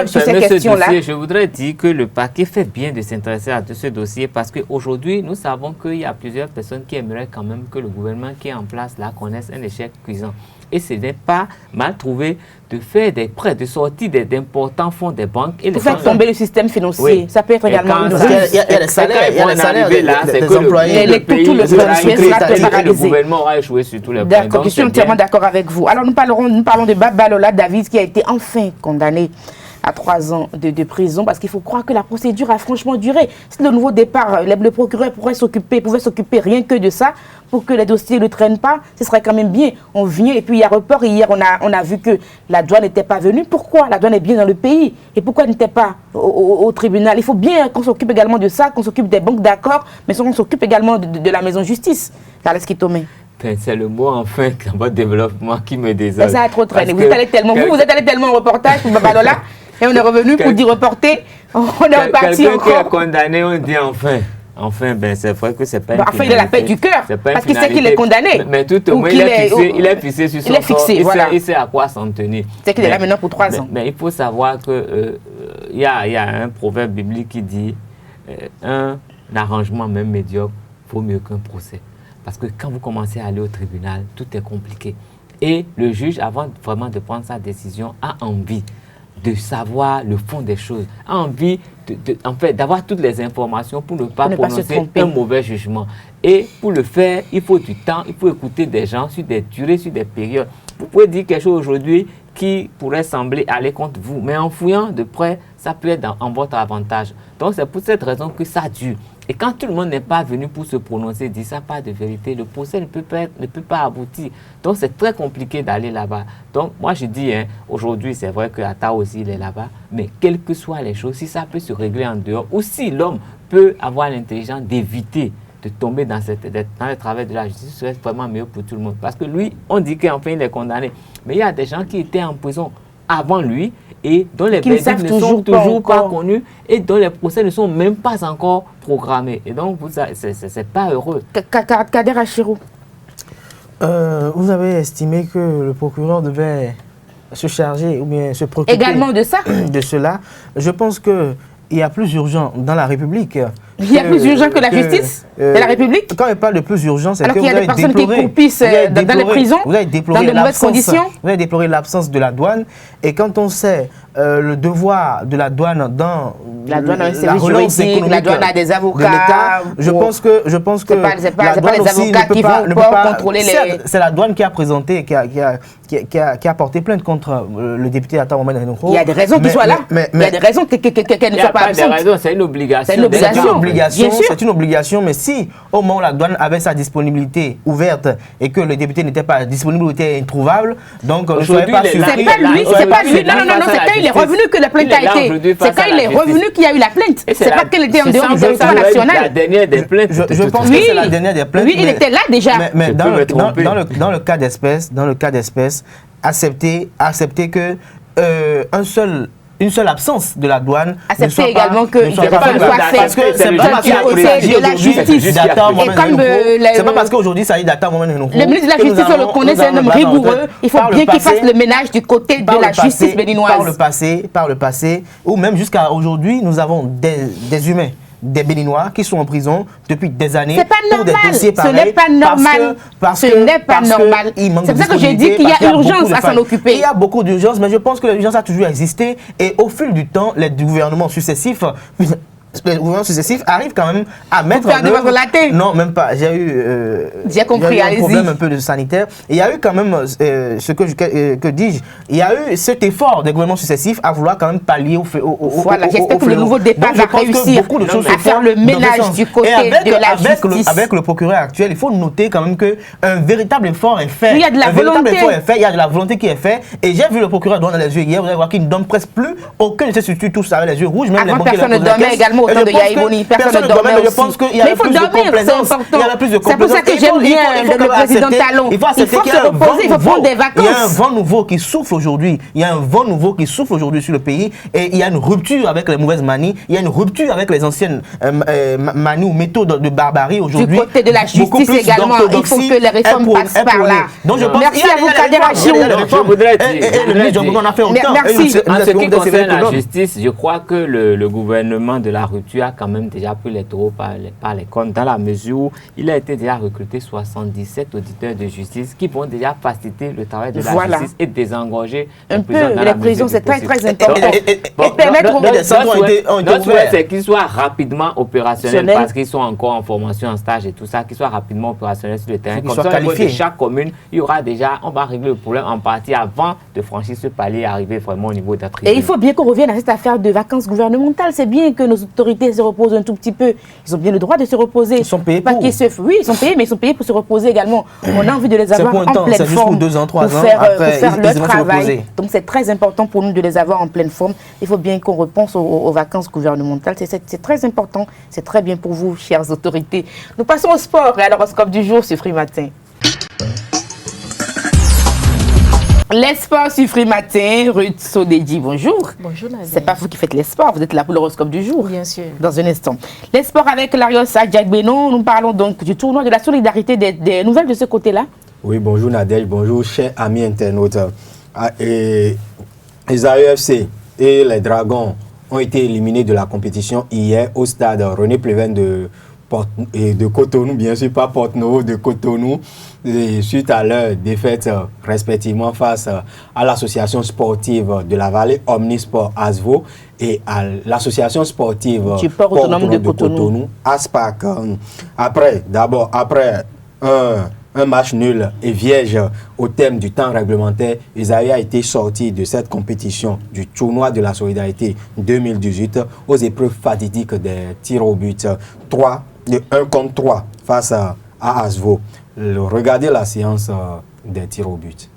sur ces questions-là. Je voudrais dire que le parquet fait bien de s'intéresser à ce dossier parce qu'aujourd'hui, nous savons qu'il y a plusieurs personnes qui aimeraient quand même que le gouvernement qui est en place là connaisse un échec cuisant. Et ce n'est pas mal trouvé de faire des prêts, de sortir d'importants fonds des banques. Et pour faire tomber le système financier. Oui. Ça peut être également une ruse. Il y a les salaires des employés. Le gouvernement aura échoué sur tous les points. D'accord, je suis entièrement d'accord avec vous. Alors nous parlons de Babalola David qui a été enfin condamné à 3 ans de prison parce qu'il faut croire que la procédure a franchement duré. Si le nouveau départ, le procureur pouvait s'occuper rien que de ça pour que les dossiers ne traînent pas, ce serait quand même bien. On vient et puis il y a report. Hier, on a vu que la douane n'était pas venue. Pourquoi? La douane est bien dans le pays. Et pourquoi elle n'était pas au tribunal? Il faut bien qu'on s'occupe également de ça, qu'on s'occupe des banques d'accord, mais qu'on s'occupe également de la maison justice. Charles Kitomé. C'est le mot enfin en votre développement qui me désole. Ça a trop traîné. Vous êtes allé tellement au reportage pour Babalola et on est revenu pour dire reporter. On est reparti encore. Quelqu'un qui est condamné, on dit enfin. Enfin, c'est vrai que c'est pas une enfin, il a la paix du cœur, parce qu'il sait qu'il est condamné. Mais tout au moins, il est fixé sur son corps, il sait à quoi s'en tenir. C'est qu'il est là maintenant pour 3 ans. Mais il faut savoir qu'il y a un proverbe biblique qui dit un arrangement même médiocre vaut mieux qu'un procès. Parce que quand vous commencez à aller au tribunal, tout est compliqué. Et le juge, avant vraiment de prendre sa décision, a envie de savoir le fond des choses, a envie en fait, d'avoir toutes les informations pour ne pas prononcer un mauvais jugement. Et pour le faire, il faut du temps, il faut écouter des gens sur des durées, sur des périodes. Vous pouvez dire quelque chose aujourd'hui qui pourrait sembler aller contre vous, mais en fouillant de près, ça peut être en votre avantage. Donc c'est pour cette raison que ça dure. Et quand tout le monde n'est pas venu pour se prononcer, dire ça pas de vérité, le procès ne peut pas aboutir. Donc c'est très compliqué d'aller là-bas. Donc moi je dis, aujourd'hui c'est vrai que Atta aussi il est là-bas, mais quelles que soient les choses, si ça peut se régler en dehors, ou si l'homme peut avoir l'intelligence d'éviter de tomber dans le travail de la justice, ce serait vraiment mieux pour tout le monde. Parce que lui, on dit qu'enfin il est condamné, mais il y a des gens qui étaient en prison avant lui, et dont les verdicts ne sont toujours pas connus et dont les procès ne sont même pas encore programmés. Et donc, c'est pas heureux. Kader Achirou. Vous avez estimé que le procureur devait se charger ou bien se préoccuper également de ça? De cela. Je pense qu'il y a plus urgent dans la République. Il y a plus urgent que la justice de la République? Quand il parle de plus urgent, c'est que vous avez déploré... Alors qu'il y a des personnes qui croupissent dans les prisons, vous avez déploré dans de mauvaises conditions. Vous avez déploré l'absence de la douane. Et quand on sait le devoir de la douane dans la douane a un service juridique, la douane a des avocats. Je pense que c'est pas les avocats qui vont contrôler les... C'est la douane qui a présenté, qui a porté plainte contre le député Atta Mohamed Henouko. Il y a des raisons qu'il soit là. Il y a des raisons qu'elle ne soit pas absente. C'est une obligation. C'est une obligation. C'est une obligation, mais si au moment où la douane avait sa disponibilité ouverte et que le député n'était pas disponible ou était introuvable, donc ne soyez pas surpris. C'est pas lui. Non, c'est quand il est revenu que la plainte a été. C'est quand il est revenu qu'il y a eu la plainte. C'est pas qu'elle était en dehors du territoire national. La dernière des plaintes. Je pense que c'est la dernière des plaintes. Oui, il était là déjà. Mais dans le cas d'espèce, accepter que une seule absence de la douane. Accepter également que soit fait. Parce que c'est pas parce de la justice. C'est pas parce qu'aujourd'hui ça y est d'Atta Mohamed Henouko. Le ministre de la Justice, on le connaît, c'est un homme rigoureux. Il faut bien qu'il fasse le ménage du côté de la justice béninoise. Par le passé, ou même jusqu'à aujourd'hui, nous avons des humains, des Béninois qui sont en prison depuis des années. C'est pas normal. Ce n'est pas normal. Ce n'est pas normal. C'est pour ça que j'ai dit qu'il y a urgence à s'en occuper. Il y a beaucoup d'urgence, mais je pense que l'urgence a toujours existé. Et au fil du temps, les gouvernements successifs arrivent quand même à mettre en œuvre. Non, même pas. J'ai eu un problème un peu de sanitaire. Il y a eu quand même, que dis-je, il y a eu cet effort des gouvernements successifs à vouloir quand même pallier au voilà, j'espère que le nouveau départ va réussir à faire le ménage du côté de la justice. Avec le procureur actuel, il faut noter quand même qu'un véritable effort est fait. Il y a de la volonté. Il y a de la volonté qui est faite. Et j'ai vu le procureur dans les yeux hier, vous allez voir qu'il ne donne presque plus aucun de ces structures, tous avec les yeux rouges. Même avant, personne ne dormait également autant de Yaïboni. Personne ne dormait aussi. Je pense qu'il y a plus de complaisance. C'est pour ça que j'aime bien le président Talon. Il faut accepter qu'il y a un vent nouveau. Il faut prendre des vacances. Il y a un vent nouveau qui souffle aujourd'hui. Il y a un vent nouveau qui souffle aujourd'hui sur le pays. Et il y a une rupture avec les mauvaises manies. Il y a une rupture avec les anciennes manies ou méthodes de barbarie aujourd'hui. Du côté de la justice également, il faut que les réformes passent par là. Donc je pense merci à vous, Kader Achirou. Et le ministre, on a fait autant. Merci. En ce qui concerne la justice, je crois que le gouvernement de la rupture a quand même déjà pris les taureaux par les cornes, dans la mesure où il a été déjà recruté 77 auditeurs de justice qui vont déjà faciliter le travail de la justice et désengorger un peu les prisons. C'est très très important. Et permettre notre souhait, c'est qu'ils soient rapidement opérationnels parce qu'ils sont encore en formation, en stage et tout ça, qu'ils soient rapidement opérationnels sur le terrain. Comme ça, au niveau de chaque commune, il y aura déjà, on va régler le problème en partie avant de franchir ce palier et arriver vraiment au niveau de la prison. Et il faut bien qu'on revienne à cette affaire de vacances gouvernementales. C'est bien que nos autorités se reposent un tout petit peu. Ils ont bien le droit de se reposer. Ils sont payés pour. Oui, ils sont payés, mais ils sont payés pour se reposer également. On a envie de les avoir en pleine forme. C'est juste pour 2 ans, 3 ans. Pour faire leur travail. Donc c'est très important pour nous de les avoir en pleine forme. Il faut bien qu'on repense aux vacances gouvernementales. C'est très important. C'est très bien pour vous, chères autorités. Nous passons au sport et à l'horoscope du jour sur Free Matin. Les sports sur Free Matin, Ruth Sodedji, bonjour. Bonjour Nadia. C'est pas vous qui faites les sports, vous êtes là pour l'horoscope du jour. Bien sûr. Dans un instant. Les sports avec Larios Adjagbeno, nous parlons donc du tournoi de la solidarité, des nouvelles de ce côté-là. Oui, bonjour Nadège, bonjour chers amis internautes. Les AEFC et les Dragons ont été éliminés de la compétition hier au stade René Pleven de de Cotonou, bien sûr pas Porto-Novo, de Cotonou, suite à leur défaite respectivement face à l'association sportive de la vallée Omnisport Asvo et à l'association sportive du port autonome de Cotonou, ASPAC. Après un match nul et vierge au thème du temps réglementaire, Isaïe a été sorti de cette compétition du tournoi de la solidarité 2018 aux épreuves fatidiques des tirs au but. 1 contre 3 face à Asvo. Regardez la séance des tirs au but.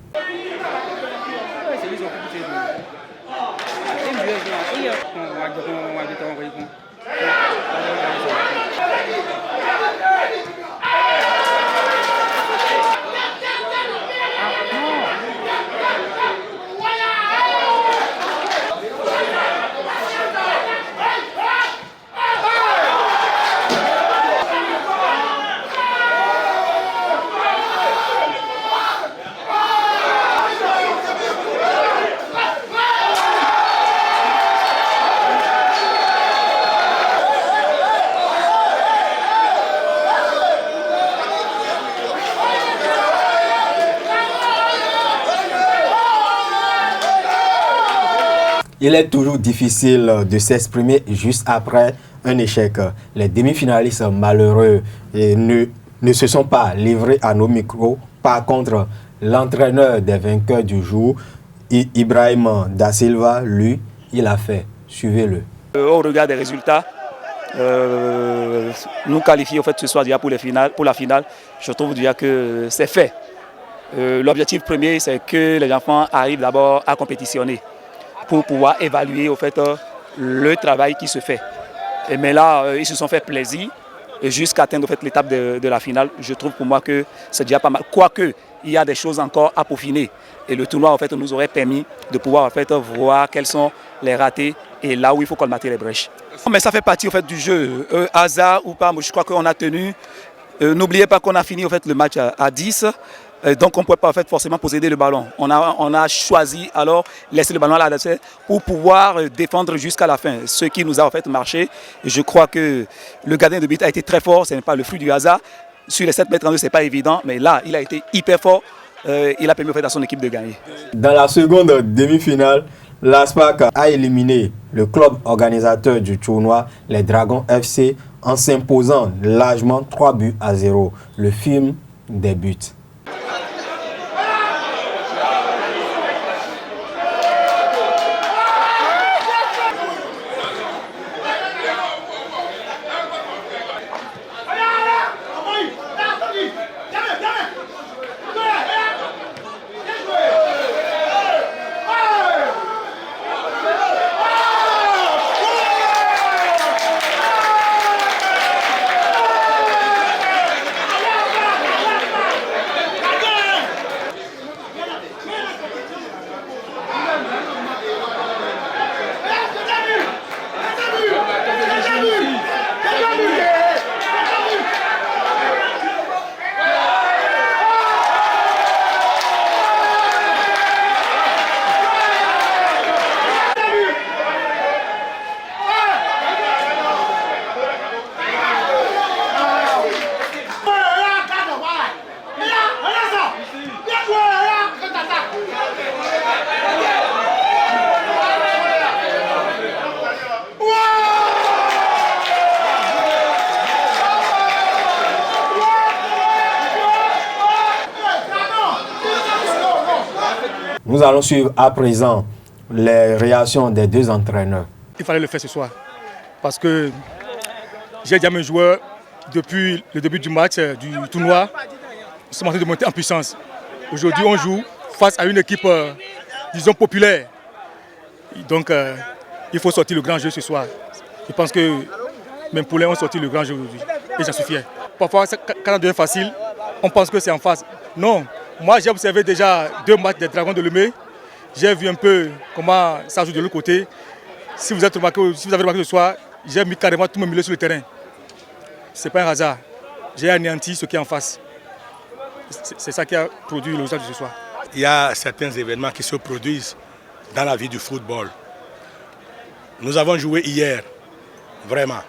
Il est toujours difficile de s'exprimer juste après un échec. Les demi-finalistes malheureux ne se sont pas livrés à nos micros. Par contre, l'entraîneur des vainqueurs du jour, Ibrahim Da Silva, lui, il a fait. Suivez-le. Au regard des résultats, nous qualifier en fait, ce soir déjà pour la finale, je trouve déjà que c'est fait. L'objectif premier, c'est que les enfants arrivent d'abord à compétitionner, pour pouvoir évaluer au fait, le travail qui se fait. Mais là, ils se sont fait plaisir jusqu'à atteindre l'étape de la finale. Je trouve pour moi que c'est déjà pas mal. Quoique, il y a des choses encore à peaufiner. Et le tournoi en fait, nous aurait permis de pouvoir en fait, voir quels sont les ratés et là où il faut colmater les brèches. Mais ça fait partie en fait, du jeu. Hasard ou pas, je crois qu'on a tenu. N'oubliez pas qu'on a fini en fait, le match à 10. Donc on ne pouvait pas en fait, forcément posséder le ballon. On a choisi alors laisser le ballon à l'adversaire pour pouvoir défendre jusqu'à la fin. Ce qui nous a en fait marché. Et je crois que le gardien de but a été très fort. Ce n'est pas le fruit du hasard. Sur les 7 mètres en 2, ce n'est pas évident. Mais là, il a été hyper fort. Il a permis en fait, à son équipe de gagner. Dans la seconde demi-finale, l'ASPAC a éliminé le club organisateur du tournoi, les Dragons FC, en s'imposant largement 3-0. Le film des buts. Nous allons suivre à présent les réactions des deux entraîneurs. Il fallait le faire ce soir parce que j'ai déjà mes joueurs depuis le début du match, du tournoi, ils sont en train de monter en puissance. Aujourd'hui, on joue face à une équipe, disons, populaire. Donc, il faut sortir le grand jeu ce soir. Je pense que même Poulain ont sorti le grand jeu aujourd'hui et j'en suis fier. Parfois, quand on devient facile, on pense que c'est en face. Non, moi j'ai observé déjà 2 matchs des Dragons de Lemay. J'ai vu un peu comment ça joue de l'autre côté. Si vous avez remarqué ce soir, j'ai mis carrément tout mon milieu sur le terrain. Ce n'est pas un hasard. J'ai anéanti ce qui est en face. C'est ça qui a produit le résultat de ce soir. Il y a certains événements qui se produisent dans la vie du football. Nous avons joué hier, vraiment.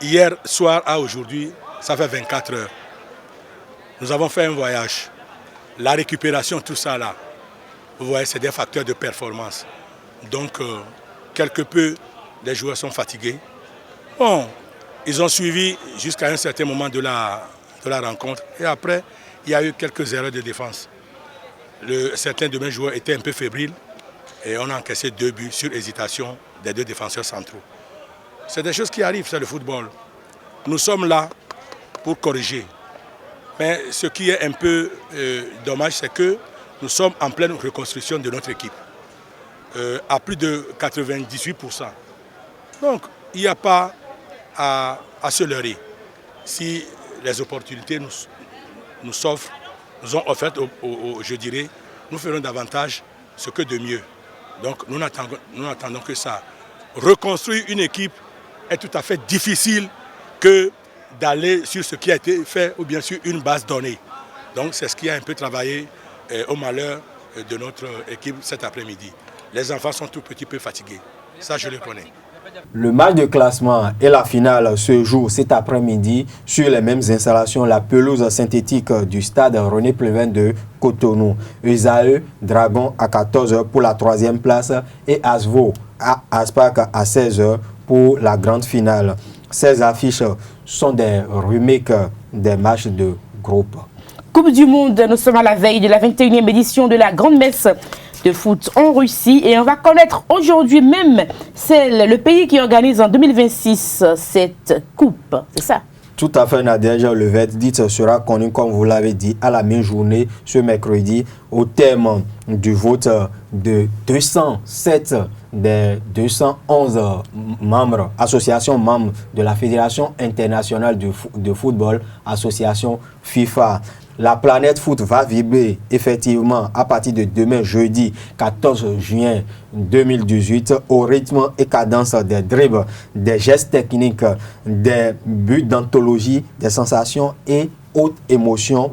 hier soir à aujourd'hui, ça fait 24 heures. Nous avons fait un voyage. La récupération, tout ça là, vous voyez, c'est des facteurs de performance. Donc, quelque peu, les joueurs sont fatigués. Bon, ils ont suivi jusqu'à un certain moment de la rencontre. Et après, il y a eu quelques erreurs de défense. Certains de mes joueurs étaient un peu fébriles et on a encaissé 2 buts sur hésitation des 2 défenseurs centraux. C'est des choses qui arrivent, c'est le football. Nous sommes là pour corriger. Mais ce qui est un peu dommage, c'est que nous sommes en pleine reconstruction de notre équipe, à plus de 98%. Donc, il n'y a pas à se leurrer. Si les opportunités nous ont offertes, je dirais, nous ferons davantage ce que de mieux. Donc, nous n'attendons que ça. Reconstruire une équipe est tout à fait difficile que d'aller sur ce qui a été fait ou bien sur une base donnée. Donc, c'est ce qui a un peu travaillé au malheur de notre équipe cet après-midi. Les enfants sont tout petits peu fatigués. Ça, je le connais. Le match de classement et la finale se jouent cet après-midi sur les mêmes installations, la pelouse synthétique du stade René Pleven de Cotonou. USAE, Dragon à 14h pour la 3e place et Asvo à Aspac à 16h pour la grande finale. Ces affiches sont des remakes des matchs de groupe. Coupe du Monde, nous sommes à la veille de la 21e édition de la Grande Messe de foot en Russie et on va connaître aujourd'hui même le pays qui organise en 2026 cette coupe, c'est ça? Tout à fait, Nadia. Le verdict sera connu, comme vous l'avez dit, à la mi-journée ce mercredi au terme du vote de 207 des 211 membres, associations membres de la Fédération internationale de football, association FIFA. La planète foot va vibrer effectivement à partir de demain, jeudi 14 juin 2018, au rythme et cadence des dribbles, des gestes techniques, des buts d'anthologie, des sensations et hautes émotions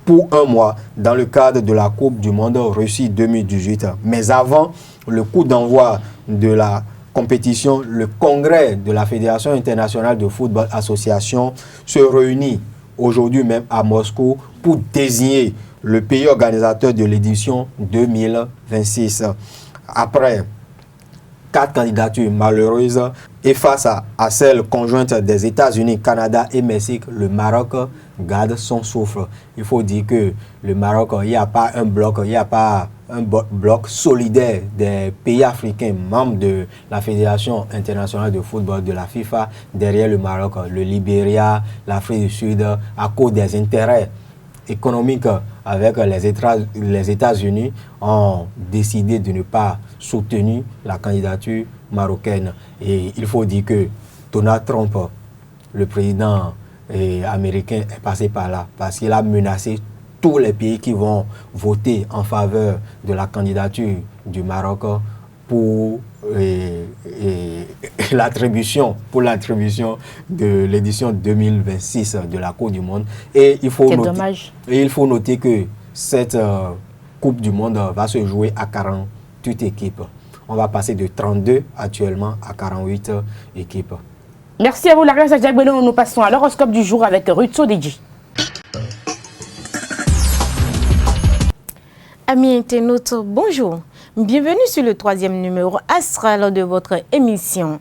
pour un mois dans le cadre de la Coupe du Monde Russie 2018. Mais avant le coup d'envoi de la compétition, le congrès de la Fédération internationale de football association se réunit aujourd'hui même à Moscou pour désigner le pays organisateur de l'édition 2026. Après 4 candidatures malheureuses et face à celle conjointe des États-Unis, Canada et Mexique, le Maroc garde son souffle. Il faut dire que le Maroc, il n'y a pas un bloc solidaire des pays africains membres de la Fédération internationale de football de la FIFA derrière le Maroc, le Libéria, l'Afrique du Sud, à cause des intérêts économiques avec les États-Unis, ont décidé de ne pas soutenir la candidature marocaine. Et il faut dire que Donald Trump, le président américain, est passé par là parce qu'il a menacé tous les pays qui vont voter en faveur de la candidature du Maroc pour l'attribution de l'édition 2026 de la Coupe du Monde. Et il faut noter que cette Coupe du Monde va se jouer à 48 équipes. On va passer de 32 actuellement à 48 équipes. Merci à vous, Larry Sajak-Beno. Nous passons à l'horoscope du jour avec Rutso Deji. Amis internautes, bonjour. Bienvenue sur le 3e numéro astral de votre émission.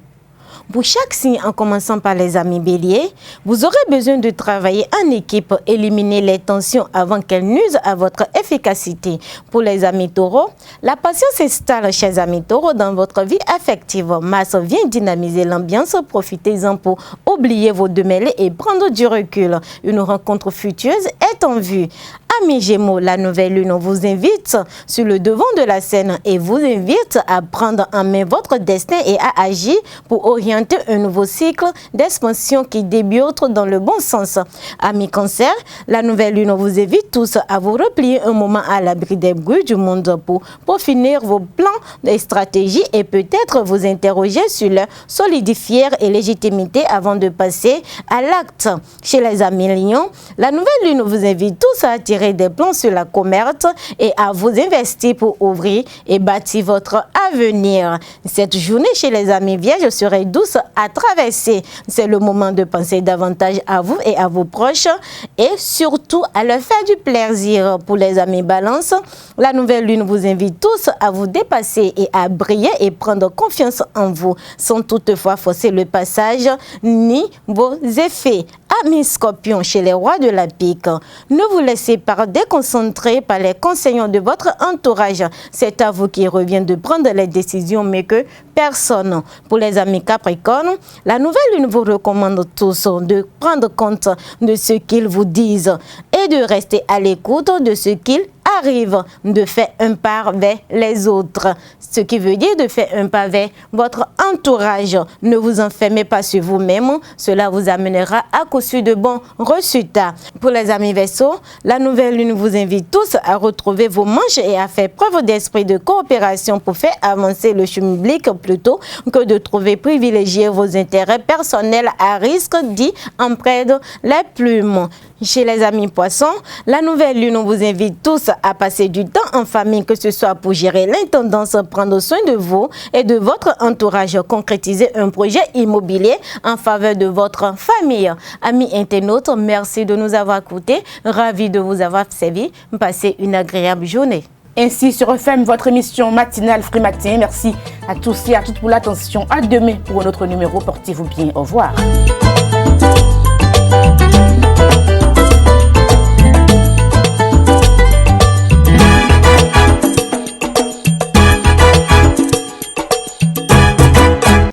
Pour chaque signe, en commençant par les amis béliers, vous aurez besoin de travailler en équipe, éliminer les tensions avant qu'elles nuisent à votre efficacité. Pour les amis taureaux, la patience s'installe, chers amis taureaux, dans votre vie affective. Mars vient dynamiser l'ambiance, profitez-en pour oublier vos démêlés et prendre du recul. Une rencontre fructueuse est en vue. Amis Gémeaux, la nouvelle lune vous invite sur le devant de la scène et vous invite à prendre en main votre destin et à agir pour orienter un nouveau cycle d'expansion qui débute dans le bon sens. Amis Cancer, la nouvelle lune vous invite tous à vous replier un moment à l'abri des bruits du monde pour finir vos plans et stratégies et peut-être vous interroger sur leur solidifier et légitimité avant de passer à l'acte. Chez les amis Lions, la nouvelle lune vous invite tous à attirer des plans sur la commerce et à vous investir pour ouvrir et bâtir votre avenir. Cette journée chez les amis Vierges serait douce tous à traverser. C'est le moment de penser davantage à vous et à vos proches et surtout à leur faire du plaisir. Pour les amis Balance, la nouvelle lune vous invite tous à vous dépasser et à briller et prendre confiance en vous, sans toutefois forcer le passage ni vos effets. Amis Scorpion, chez les rois de la pique, ne vous laissez pas déconcentrer par les conseillers de votre entourage. C'est à vous qu'il revient de prendre les décisions, mais que personne. Pour les amis Capricorne, la nouvelle lune vous recommande tous de prendre compte de ce qu'ils vous disent et de rester à l'écoute de ce qu'ils arrive de faire un pas vers les autres, ce qui veut dire de faire un pas vers votre entourage. Ne vous enfermez pas sur vous-même, cela vous amènera à coup sûr de bons résultats. Pour les amis Verseaux, la nouvelle lune vous invite tous à retrouver vos manches et à faire preuve d'esprit de coopération pour faire avancer le chemin public plutôt que de trouver privilégier vos intérêts personnels à risque d'y en prendre les plumes. Chez les amis Poissons, la nouvelle lune vous invite tous à passer du temps en famille, que ce soit pour gérer l'intendance, prendre soin de vous et de votre entourage, concrétiser un projet immobilier en faveur de votre famille. Amis internautes, merci de nous avoir écoutés. Ravi de vous avoir servi. Passez une agréable journée. Ainsi se referme votre émission matinale Free Matin. Merci à tous et à toutes pour l'attention. À demain pour un autre numéro. Portez-vous bien. Au revoir.